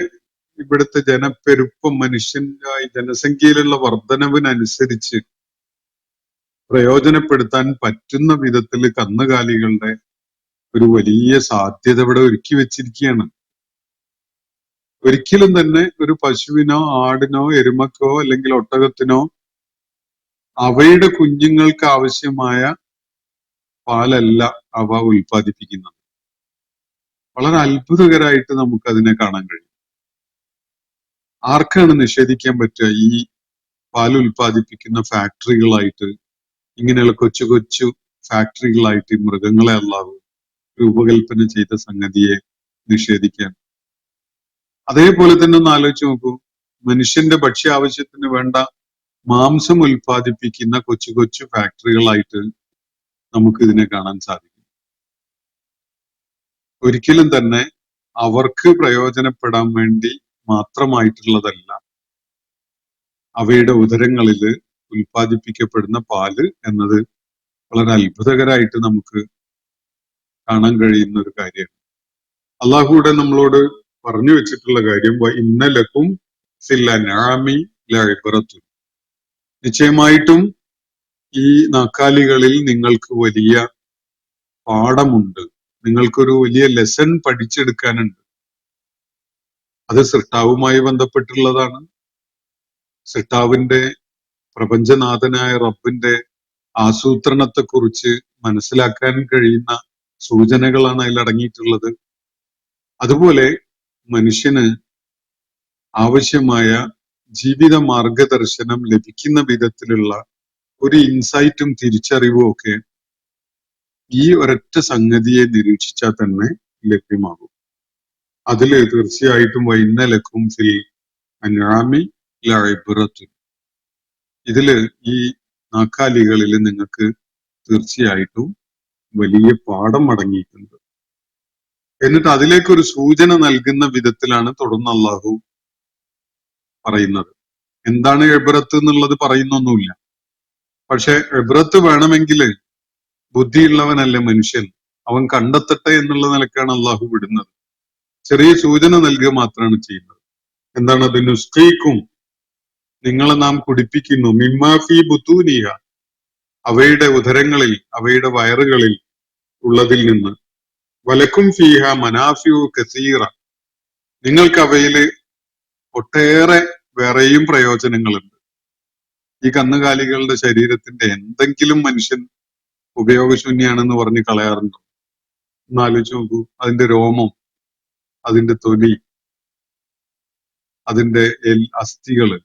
[SPEAKER 3] ഇവിടുത്തെ ജനപ്പെരുപ്പം മനുഷ്യന്റെ ജനസംഖ്യയിലുള്ള വർധനവിനനുസരിച്ച് പ്രയോജനപ്പെടുത്താൻ പറ്റുന്ന വിധത്തിൽ കന്നുകാലികളുടെ ഒരു വലിയ സാധ്യത ഇവിടെ ഒരുക്കി വെച്ചിരിക്കുകയാണ്. ഒരിക്കലും തന്നെ ഒരു പശുവിനോ ആടിനോ എരുമക്കോ അല്ലെങ്കിൽ ഒട്ടകത്തിനോ അവയുടെ കുഞ്ഞുങ്ങൾക്ക് ആവശ്യമായ പാലല്ല അവ ഉൽപ്പാദിപ്പിക്കുന്നത്. വളരെ അത്ഭുതകരമായിട്ട് നമുക്ക് അതിനെ കാണാൻ കഴിയും. ആർക്കാണ് നിഷേധിക്കാൻ പറ്റുക ഈ പാൽ ഉൽപ്പാദിപ്പിക്കുന്ന ഫാക്ടറികളായിട്ട്, ഇങ്ങനെയുള്ള കൊച്ചു കൊച്ചു ഫാക്ടറികളായിട്ട് ഈ മൃഗങ്ങളെ അല്ലാഹു രൂപകൽപ്പന ചെയ്ത സംഗതിയെ നിഷേധിക്കാൻ? അതേപോലെ തന്നെ ഒന്ന് ആലോചിച്ച് നോക്കൂ, മനുഷ്യന്റെ ഭക്ഷ്യ ആവശ്യത്തിന് വേണ്ട മാംസം ഉൽപ്പാദിപ്പിക്കുന്ന കൊച്ചു കൊച്ചു ഫാക്ടറികളായിട്ട് നമുക്ക് ഇതിനെ കാണാൻ സാധിക്കും. ഒരിക്കലും തന്നെ അവർക്ക് പ്രയോജനപ്പെടാൻ വേണ്ടി മാത്രമായിട്ടുള്ളതല്ല അവയുടെ ഉദരങ്ങളിൽ ഉൽപ്പാദിപ്പിക്കപ്പെടുന്ന പാല് എന്നത് വളരെ അത്ഭുതകരമായിട്ട് നമുക്ക് കാണാൻ കഴിയുന്ന ഒരു കാര്യമാണ്. അള്ളാഹുവിടെ നമ്മളോട് പറഞ്ഞു വെച്ചിട്ടുള്ള കാര്യം ഇന്നലക്കും ഫിൽ അൻആമി ലഇബ്റത്തുൻ, നിശ്ചയമായിട്ടും ഈ നാക്കാലികളിൽ നിങ്ങൾക്ക് വലിയ പാഠമുണ്ട്, നിങ്ങൾക്കൊരു വലിയ ലെസൺ പഠിച്ചെടുക്കാനുണ്ട്. അത് സൃഷ്ടാവുമായി ബന്ധപ്പെട്ടുള്ളതാണ്. സൃഷ്ടാവിന്റെ പ്രപഞ്ചനാഥനായ റബ്ബിന്റെ ആസൂത്രണത്തെക്കുറിച്ച് മനസ്സിലാക്കാൻ കഴിയുന്ന സൂചനകളാണ് അതിൽ അടങ്ങിയിട്ടുള്ളത്. അതുപോലെ മനുഷ്യന് ആവശ്യമായ ജീവിത മാർഗദർശനം ലഭിക്കുന്ന വിധത്തിലുള്ള ഒരു ഇൻസൈറ്റും തിരിച്ചറിവും ഒക്കെ ഈ ഒരൊറ്റ സംഗതിയെ നിരീക്ഷിച്ചാൽ തന്നെ ലഭ്യമാകും. അതില് തീർച്ചയായിട്ടും വൈന്നലക്കും ഫിൽ അൻആമി ലഇബ്റത്തുൻ, ഇതില് ഈ നാക്കാലികളിൽ നിങ്ങൾക്ക് തീർച്ചയായിട്ടും വലിയ പാഠം അടങ്ങിയിട്ടുണ്ട്. എന്നിട്ട് അതിലേക്കൊരു സൂചന നൽകുന്ന വിധത്തിലാണ് തുടർന്ന് അള്ളാഹു പറയുന്നത്. എന്താണ് ഇബ്റത്ത് എന്നുള്ളത് പറയുന്നൊന്നുമില്ല. പക്ഷെ ഇബ്റത്ത് വേണമെങ്കിൽ ബുദ്ധിയുള്ളവനല്ലേ മനുഷ്യൻ, അവൻ കണ്ടെത്തട്ടെ എന്നുള്ള നിലക്കാണ് അള്ളാഹു വിടുന്നത്. ചെറിയ സൂചന നൽകുക മാത്രമാണ് ചെയ്യുന്നത്. എന്താണ് അത്? നുസ്ഖീക്കും, നിങ്ങളെ നാം കുടിപ്പിക്കുന്നു, മിമ്മാഫി ബുത്തൂനിയ, അവയുടെ ഉദരങ്ങളിൽ അവയുടെ വയറുകളിൽ ഉള്ളതിൽ നിന്ന്, വലക്കും ഫീഹ മനാഫിഉ കസീറ, നിങ്ങൾക്ക് അവയില് ഒട്ടേറെ വേറെയും പ്രയോജനങ്ങളുണ്ട്. ഈ കന്നുകാലികളുടെ ശരീരത്തിന്റെ എന്തെങ്കിലും മനുഷ്യൻ ഉപയോഗശൂന്യാണെന്ന് പറഞ്ഞ് കളയാറുണ്ടോ? ഒന്ന് ആലോചിച്ച് നോക്കൂ. അതിന്റെ രോമം, അതിന്റെ തൊലി, അതിന്റെ അസ്ഥികള്,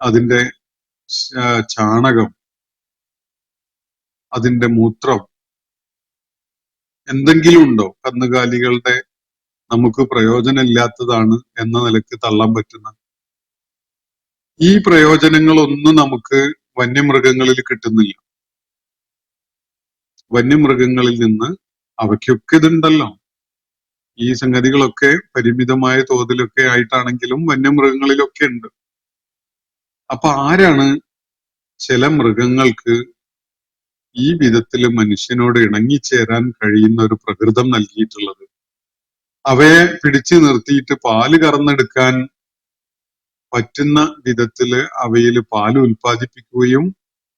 [SPEAKER 3] അതിന്റെ ചാണകം, അതിന്റെ മൂത്രം, എന്തെങ്കിലും ഉണ്ടോ കന്നുകാലികളുടെ നമുക്ക് പ്രയോജനമില്ലാത്തതാണ് എന്ന നിലക്ക് തള്ളാൻ പറ്റുന്ന? ഈ പ്രയോജനങ്ങളൊന്നും നമുക്ക് വന്യമൃഗങ്ങളിൽ കിട്ടുന്നില്ല. വന്യമൃഗങ്ങളിൽ നിന്ന് അവയ്ക്കൊക്കെ ഇതുണ്ടല്ലോ. ഈ സംഗതികളൊക്കെ പരിമിതമായ തോതിലൊക്കെ ആയിട്ടാണെങ്കിലും വന്യമൃഗങ്ങളിലൊക്കെ ഉണ്ട്. അപ്പൊ ആരാണ് ചില മൃഗങ്ങൾക്ക് ഈ വിധത്തിൽ മനുഷ്യനോട് ഇണങ്ങിച്ചേരാൻ കഴിയുന്ന ഒരു പ്രകൃതം നൽകിയിട്ടുള്ളത്? അവയെ പിടിച്ചു നിർത്തിയിട്ട് പാല് കറന്നെടുക്കാൻ പറ്റുന്ന വിധത്തില് അവയിൽ പാല് ഉൽപ്പാദിപ്പിക്കുകയും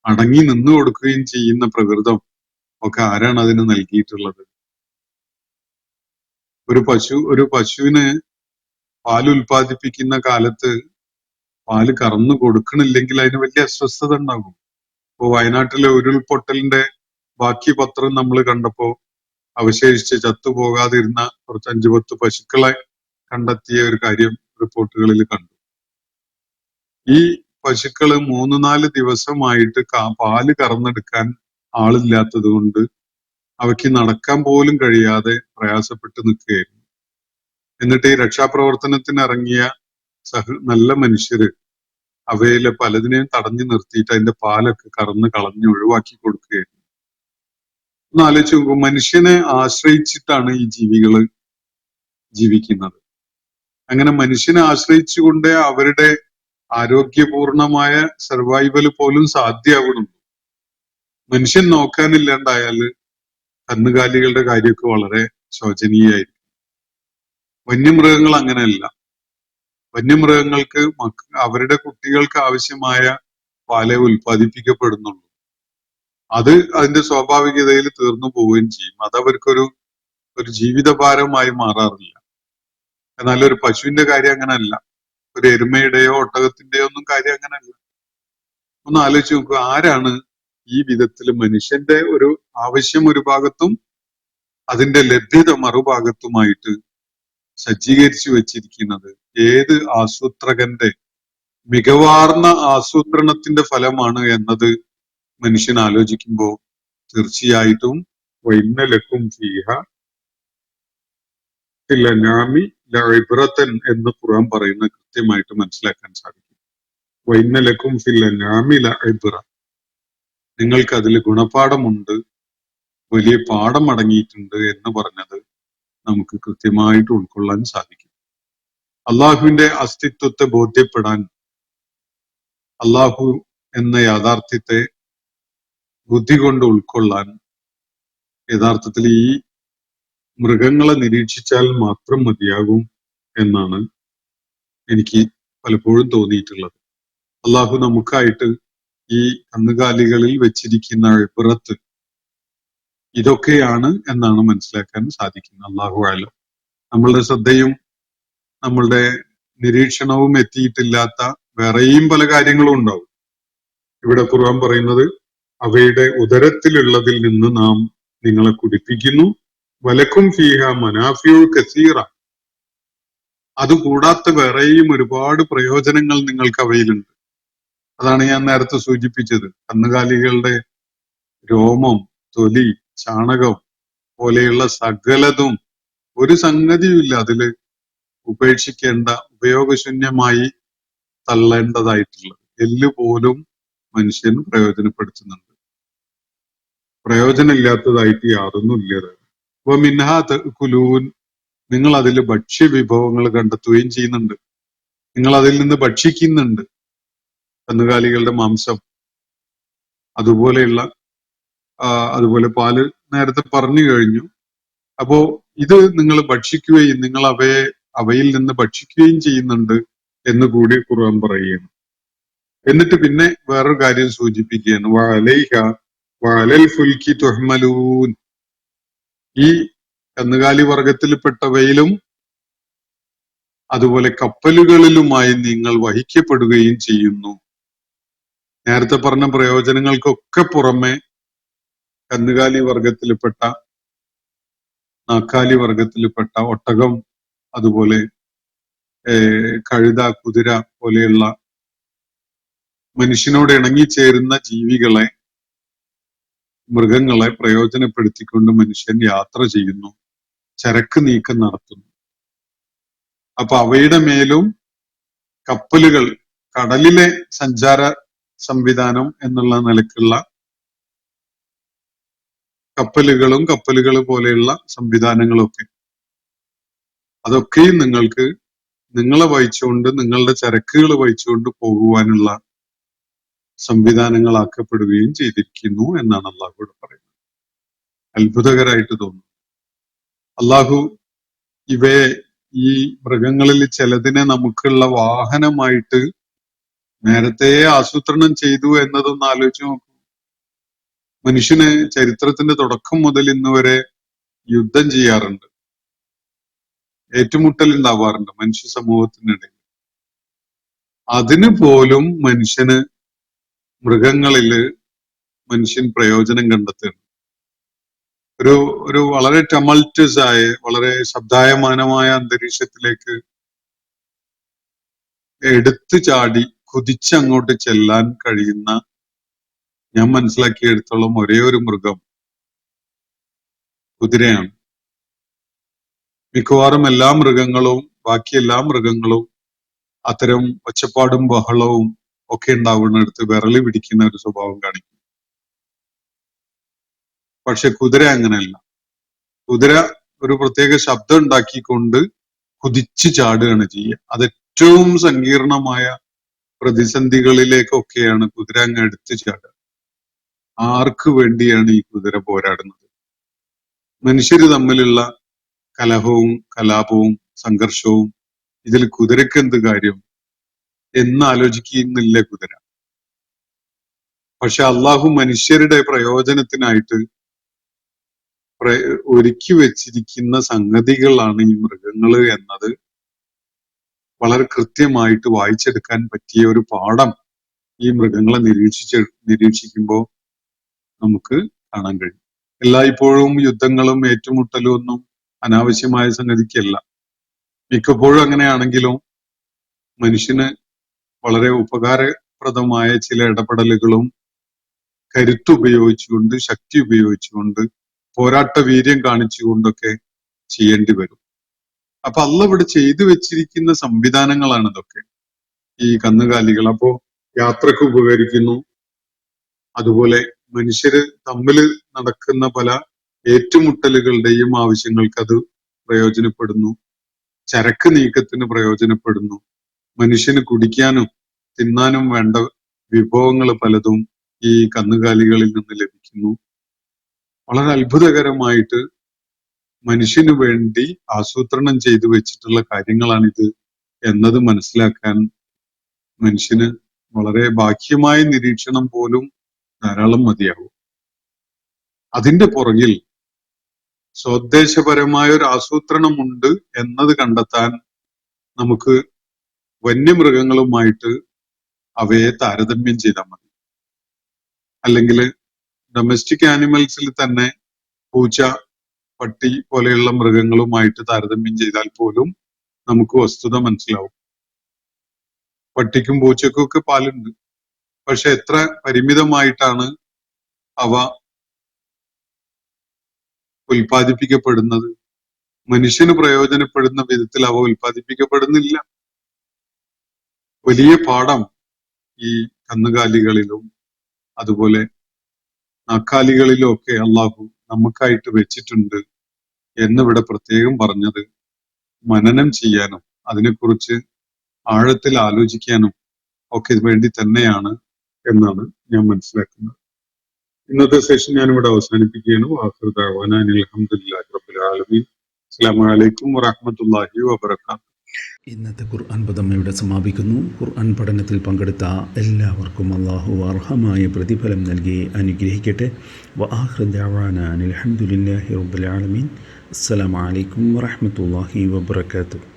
[SPEAKER 3] അടങ്ങി നിന്നു കൊടുക്കുകയും ചെയ്യുന്ന പ്രകൃതം ഒക്കെ ആരാണ് അതിന് നൽകിയിട്ടുള്ളത്? ഒരു പശുവിന് പാല് ഉൽപ്പാദിപ്പിക്കുന്ന കാലത്ത് പാല് കറന്നു കൊടുക്കണില്ലെങ്കിൽ അതിന് വലിയ അസ്വസ്ഥത ഉണ്ടാകും. ഇപ്പൊ വയനാട്ടിലെ ഉരുൾപൊട്ടലിന്റെ ബാക്കി പത്രം നമ്മൾ കണ്ടപ്പോ അവശേഷിച്ച് ചത്തുപോകാതിരുന്ന കുറച്ച് 5-10 പശുക്കളെ കണ്ടെത്തിയ ഒരു കാര്യം റിപ്പോർട്ടുകളിൽ കണ്ടു. ഈ പശുക്കള് 3-4 ദിവസമായിട്ട് പാല് കറന്നെടുക്കാൻ ആളില്ലാത്തത് കൊണ്ട് അവയ്ക്ക് നടക്കാൻ പോലും കഴിയാതെ പ്രയാസപ്പെട്ട് നിൽക്കുകയായിരുന്നു. എന്നിട്ട് ഈ രക്ഷാപ്രവർത്തനത്തിന് ഇറങ്ങിയ നല്ല മനുഷ്യര് അവയിലെ പലതിനെയും തടഞ്ഞു നിർത്തിയിട്ട് അതിന്റെ പാലൊക്കെ കറന്ന് കളഞ്ഞ് ഒഴിവാക്കി കൊടുക്കുകയായിരുന്നു. ഒന്ന് ആലോചിച്ച് നോക്കൂ, മനുഷ്യനെ ആശ്രയിച്ചിട്ടാണ് ഈ ജീവികള് ജീവിക്കുന്നത്. അങ്ങനെ മനുഷ്യനെ ആശ്രയിച്ചുകൊണ്ട് അവരുടെ ആരോഗ്യപൂർണമായ സർവൈവൽ പോലും സാധ്യമാകുന്നുണ്ട്. മനുഷ്യൻ നോക്കാനില്ലാണ്ടായാല് കന്നുകാലികളുടെ കാര്യമൊക്കെ വളരെ ശോചനീയായിരിക്കും. വന്യമൃഗങ്ങൾ അങ്ങനെയല്ല. വന്യമൃഗങ്ങൾക്ക് അവരുടെ കുട്ടികൾക്ക് ആവശ്യമായ പാലേ ഉൽപ്പാദിപ്പിക്കപ്പെടുന്നുള്ളൂ. അത് അതിന്റെ സ്വാഭാവികതയിൽ തീർന്നു പോവുകയും ചെയ്യും. അതവർക്കൊരു ജീവിതഭാരമായി മാറാറില്ല. എന്നാൽ ഒരു പശുവിന്റെ കാര്യം അങ്ങനല്ല. ഒരു എരുമയുടെയോ ഒട്ടകത്തിന്റെയോ ഒന്നും കാര്യം അങ്ങനല്ല. ഒന്ന് ആലോചിച്ച് നോക്കുക, ആരാണ് ഈ വിധത്തിൽ മനുഷ്യന്റെ ഒരു ആവശ്യം ഒരു ഭാഗത്തും അതിന്റെ ലഭ്യത മറുഭാഗത്തുമായിട്ട് സജ്ജീകരിച്ചു വെച്ചിരിക്കുന്നത്? ഏത് ആസൂത്രകന്റെ മികവാർന്ന ആസൂത്രണത്തിന്റെ ഫലമാണ് എന്നത് മനുഷ്യൻ ആലോചിക്കുമ്പോൾ തീർച്ചയായിട്ടും വൈന്നലക്കും ഫീഹ ലനാമി ലഇബ്റതൻ എന്ന് ഖുർആൻ പറയുന്നത് കൃത്യമായിട്ട് മനസ്സിലാക്കാൻ സാധിക്കും. വൈന്നലക്കും ഫില്ലനാമി ലഇബ്റ, നിങ്ങൾക്ക് അതിൽ ഗുണപാഠമുണ്ട്, വലിയ പാഠം അടങ്ങിയിട്ടുണ്ട് എന്ന് പറഞ്ഞത് നമുക്ക് കൃത്യമായിട്ട് ഉൾക്കൊള്ളാൻ സാധിക്കും. അള്ളാഹുവിന്റെ അസ്തിത്വത്തെ ബോധ്യപ്പെടാൻ, അള്ളാഹു എന്ന യാഥാർത്ഥ്യത്തെ ബുദ്ധി കൊണ്ട് ഉൾക്കൊള്ളാൻ യഥാർത്ഥത്തിൽ ഈ മൃഗങ്ങളെ നിരീക്ഷിച്ചാൽ മാത്രം മതിയാകും എന്നാണ് എനിക്ക് പലപ്പോഴും തോന്നിയിട്ടുള്ളത്. അള്ളാഹു നമുക്കായിട്ട് ഈ കന്നുകാലികളിൽ വെച്ചിരിക്കുന്ന ഇബ്റത്ത് ഇതൊക്കെയാണ് എന്നാണ് മനസ്സിലാക്കാൻ സാധിക്കുന്നത്. അള്ളാഹു ആലം. നമ്മളുടെ ശ്രദ്ധയും നമ്മളുടെ നിരീക്ഷണവും എത്തിയിട്ടില്ലാത്ത വേറെയും പല കാര്യങ്ങളും ഉണ്ടാവും. ഇവിടെ ഖുർആൻ പറയുന്നത് അവയുടെ ഉദരത്തിലുള്ളതിൽ നിന്ന് നാം നിങ്ങളെ കുടിപ്പിക്കുന്നു, വലക്കും ഫീഹ മനാഫിയു കസീറ, അതുകൂടാത്ത വേറെയും ഒരുപാട് പ്രയോജനങ്ങൾ നിങ്ങൾക്ക് അവയിലുണ്ട്. അതാണ് ഞാൻ നേരത്തെ സൂചിപ്പിച്ചത്. കന്നുകാലികളുടെ രോമം, തൊലി, ചാണകം പോലെയുള്ള സകലതും ഒരു സംഗതിയുമില്ല അതില് ഉപേക്ഷിക്കേണ്ട, ഉപയോഗശൂന്യമായി തള്ളേണ്ടതായിട്ടുള്ളത്. എല്ല് പോലും മനുഷ്യൻ പ്രയോജനപ്പെടുത്തുന്നുണ്ട്. പ്രയോജനമില്ലാത്തതായിട്ട് യാതൊന്നുമില്ല. അപ്പൊ മിൻഹാ തഅ്കുലൂൻ, നിങ്ങൾ അതിൽ ഭക്ഷ്യ വിഭവങ്ങൾ കണ്ടെത്തുകയും ചെയ്യുന്നുണ്ട്. നിങ്ങൾ അതിൽ നിന്ന് ഭക്ഷിക്കുന്നുണ്ട്. കന്നുകാലികളുടെ മാംസം, അതുപോലെയുള്ള അതുപോലെ പാല് നേരത്തെ പറഞ്ഞു കഴിഞ്ഞു. അപ്പോ ഇത് നിങ്ങൾ ഭക്ഷിക്കുകയും നിങ്ങൾ അവയിൽ നിന്ന് ഭക്ഷിക്കുകയും ചെയ്യുന്നുണ്ട് എന്ന് കൂടി ഖുർആൻ പറയുകയാണ്. എന്നിട്ട് പിന്നെ വേറൊരു കാര്യം സൂചിപ്പിക്കുകയാണ്, വഅലൈഹ വഅലൽ ഫുൽക്കി തുഹ്മലൂൻ, ഈ കന്നുകാലി വർഗത്തിൽപ്പെട്ടവയിലും അതുപോലെ കപ്പലുകളിലുമായി നിങ്ങൾ വഹിക്കപ്പെടുകയും ചെയ്യുന്നു. നേരത്തെ പറഞ്ഞ പ്രയോജനങ്ങൾക്കൊക്കെ പുറമെ കന്നുകാലി വർഗത്തിൽപ്പെട്ട, നാക്കാലി വർഗത്തിൽപ്പെട്ട ഒട്ടകം, അതുപോലെ കഴുത, കുതിര പോലെയുള്ള മനുഷ്യനോട് ഇണങ്ങിച്ചേരുന്ന ജീവികളെ, മൃഗങ്ങളെ പ്രയോജനപ്പെടുത്തിക്കൊണ്ട് മനുഷ്യൻ യാത്ര ചെയ്യുന്നു, ചരക്ക് നീക്കം നടത്തുന്നു. അപ്പൊ അവയുടെ മേലും കപ്പലുകൾ, കടലിലെ സഞ്ചാര സംവിധാനം എന്നുള്ള നിലക്കുള്ള കപ്പലുകളും കപ്പലുകൾ പോലെയുള്ള സംവിധാനങ്ങളൊക്കെ, അതൊക്കെയും നിങ്ങൾക്ക് നിങ്ങളെ വഹിച്ചുകൊണ്ട്, നിങ്ങളുടെ ചരക്കുകൾ വഹിച്ചുകൊണ്ട് പോകുവാനുള്ള സംവിധാനങ്ങളാക്കപ്പെടുകയും ചെയ്തിരിക്കുന്നു എന്നാണ് അള്ളാഹുവിടെ പറയുന്നത്. അത്ഭുതകരമായിട്ട് തോന്നുന്നു. അള്ളാഹു ഇവയെ, ഈ മൃഗങ്ങളിൽ ചിലതിനെ നമുക്കുള്ള വാഹനമായിട്ട് നേരത്തെ ആസൂത്രണം ചെയ്തു എന്നതൊന്ന് ആലോചിച്ച് നോക്കൂ. മനുഷ്യന് ചരിത്രത്തിന്റെ തുടക്കം മുതൽ ഇന്ന് വരെ യുദ്ധം ചെയ്യാറുണ്ട്, ഏറ്റുമുട്ടൽ ഉണ്ടാവാറുണ്ട് മനുഷ്യ സമൂഹത്തിനിടയിൽ. അതിന് പോലും മൃഗങ്ങളില് മനുഷ്യൻ പ്രയോജനം കണ്ടെത്തുകയാണ്. ഒരു വളരെ ടമൾട്ടസ് ആയ, വളരെ ശബ്ദായമാനമായ അന്തരീക്ഷത്തിലേക്ക് എടുത്തു ചാടി കുതിച്ചങ്ങോട്ട് ചെല്ലാൻ കഴിയുന്ന, ഞാൻ മനസ്സിലാക്കിയെടുത്തോളം ഒരേ ഒരു മൃഗം കുതിരയാണ്. മിക്കവാറും എല്ലാ മൃഗങ്ങളും, ബാക്കി എല്ലാ മൃഗങ്ങളും അത്തരം ഒച്ചപ്പാടും ബഹളവും ഒക്കെ ഉണ്ടാവുന്നിടത്ത് വിരളി പിടിക്കുന്ന ഒരു സ്വഭാവം കാണിക്കും. പക്ഷെ കുതിര അങ്ങനെയല്ല. കുതിര ഒരു പ്രത്യേക ശബ്ദം ഉണ്ടാക്കിക്കൊണ്ട് കുതിച്ചു ചാടുകയാണ് ചെയ്യുക. അത് ഏറ്റവും സങ്കീർണമായ പ്രതിസന്ധികളിലേക്കൊക്കെയാണ് കുതിര അങ്ങ് എടുത്തു ചാടുക. ആർക്ക് വേണ്ടിയാണ് ഈ കുതിര പോരാടുന്നത്? മനുഷ്യര് തമ്മിലുള്ള കലഹവും കലാപവും സംഘർഷവും, ഇതിൽ കുതിരക്ക് എന്ത് കാര്യം എന്ന് ആലോചിക്കുന്നില്ല കുതിര. പക്ഷെ അള്ളാഹു മനുഷ്യരുടെ പ്രയോജനത്തിനായിട്ട് ഒരുക്കി വെച്ചിരിക്കുന്ന സംഗതികളാണ് ഈ മൃഗങ്ങള് എന്നത് വളരെ കൃത്യമായിട്ട് വായിച്ചെടുക്കാൻ പറ്റിയ ഒരു പാഠം ഈ മൃഗങ്ങളെ നിരീക്ഷിക്കുമ്പോൾ നമുക്ക് കാണാൻ കഴിയും. എല്ലായ്പ്പോഴും യുദ്ധങ്ങളും ഏറ്റുമുട്ടലും ഒന്നും അനാവശ്യമായ സംഗതിക്കല്ല. മിക്കപ്പോഴും അങ്ങനെയാണെങ്കിലും മനുഷ്യന് വളരെ ഉപകാരപ്രദമായ ചില ഇടപെടലുകളും കരുത്തുപയോഗിച്ചുകൊണ്ട്, ശക്തി ഉപയോഗിച്ചുകൊണ്ട്, പോരാട്ട വീര്യം കാണിച്ചുകൊണ്ടൊക്കെ ചെയ്യേണ്ടി വരും. അപ്പൊ അള്ളാഹ് ഇവിടെ ചെയ്തു വെച്ചിരിക്കുന്ന സംവിധാനങ്ങളാണ് ഇതൊക്കെ, ഈ കന്നുകാലികൾ. അപ്പോ യാത്രക്ക് ഉപകരിക്കുന്നു, അതുപോലെ മനുഷ്യര് തമ്മിൽ നടക്കുന്ന പല ഏറ്റുമുട്ടലുകളുടെയും ആവശ്യങ്ങൾക്ക് അത് പ്രയോജനപ്പെടുന്നു, ചരക്ക് നീക്കത്തിന് പ്രയോജനപ്പെടുന്നു, മനുഷ്യന് കുടിക്കാനും തിന്നാനും വേണ്ട വിഭവങ്ങൾ പലതും ഈ കന്നുകാലികളിൽ നിന്ന് ലഭിക്കുന്നു. വളരെ അത്ഭുതകരമായിട്ട് മനുഷ്യന് വേണ്ടി ആസൂത്രണം ചെയ്തു വെച്ചിട്ടുള്ള കാര്യങ്ങളാണിത് എന്നത് മനസ്സിലാക്കാൻ മനുഷ്യന് വളരെ ബാഹ്യമായ നിരീക്ഷണം പോലും ധാരാളം മതിയാവും. അതിന്റെ പുറകിൽ സ്വദേശപരമായ ഒരു ആസൂത്രണമുണ്ട് എന്നത് കണ്ടെത്താൻ നമുക്ക് വന്യമൃഗങ്ങളുമായിട്ട് അവയെ താരതമ്യം ചെയ്താൽ മതി. അല്ലെങ്കിൽ ഡൊമസ്റ്റിക് ആനിമൽസിൽ തന്നെ പൂച്ച, പട്ടി പോലെയുള്ള മൃഗങ്ങളുമായിട്ട് താരതമ്യം ചെയ്താൽ പോലും നമുക്ക് വസ്തുത മനസ്സിലാവും. പട്ടിക്കും പൂച്ചക്കും ഒക്കെ പാലുണ്ട്, പക്ഷെ എത്ര പരിമിതമായിട്ടാണ് അവ ഉൽപ്പാദിപ്പിക്കപ്പെടുന്നത്. മനുഷ്യന് പ്രയോജനപ്പെടുന്ന വിധത്തിൽ അവ ഉൽപ്പാദിപ്പിക്കപ്പെടുന്നില്ല. വലിയ പാഠം ഈ കന്നുകാലികളിലും അതുപോലെ നാക്കാലികളിലും ഒക്കെ അള്ളാഹു നമുക്കായിട്ട് വെച്ചിട്ടുണ്ട് എന്നിവിടെ പ്രത്യേകം പറഞ്ഞത് മനനം ചെയ്യാനും അതിനെക്കുറിച്ച് ആഴത്തിൽ ആലോചിക്കാനും ഒക്കെ വേണ്ടി തന്നെയാണ് എന്നാണ് ഞാൻ മനസ്സിലാക്കുന്നത്. ഇന്നത്തെ സെഷൻ ഞാനിവിടെ അവസാനിപ്പിക്കുകയാണ്. ആഖിറു ദഅ്വാനാ അൽഹംദുലില്ലാഹി റബ്ബിൽ ആലമീൻ. അസ്സലാമു അലൈക്കും വറഹ്മത്തുള്ളാഹി വബറകാതുഹു.
[SPEAKER 2] ഇന്നത്തെ ഖുർആൻ പദം ഇവിടെ സമാപിക്കുന്നു. ഖുർആൻ പഠനത്തിൽ പങ്കെടുത്ത എല്ലാവർക്കും അള്ളാഹു അർഹമായ പ്രതിഫലം നൽകി അനുഗ്രഹിക്കട്ടെ. വആഖിറു ദഅ്വാനാ അൽഹംദുലില്ലാഹി റബ്ബിൽ ആലമീൻ. അസ്സലാമു അലൈക്കും വറഹ്മത്തുള്ളാഹി വബറകാതുഹു.